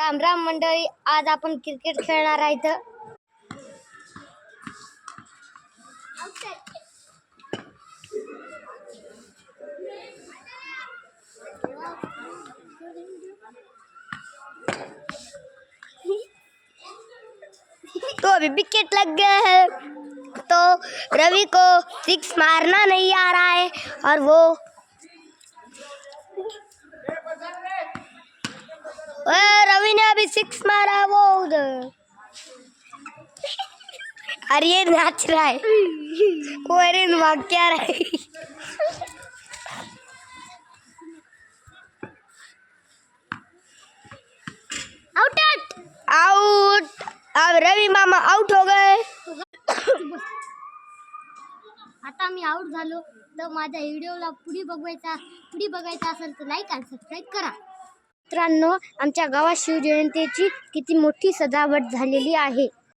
राम राम मंडळी, आज आपण क्रिकेट खेळणार आहेत. तो अभी विकेट लग गया है, तो रवि को सिक्स मारना नहीं आ रहा है और वो रवि ने अभी सिक्स मारा, वो उधर अरे ये नाच रहा है, वो अरे भाग क्या रहा है. Out out. अब रवि मामा आउट हो गए. आता मी आउट झालो. तर माझ्या व्हिडिओला पुढे बघायचा असेल तर लाईक आणि सबस्क्राईब करा. मित्रांनो, आमच्या गावात शिवजयंतीची किती मोठी सजावट झालेली आहे.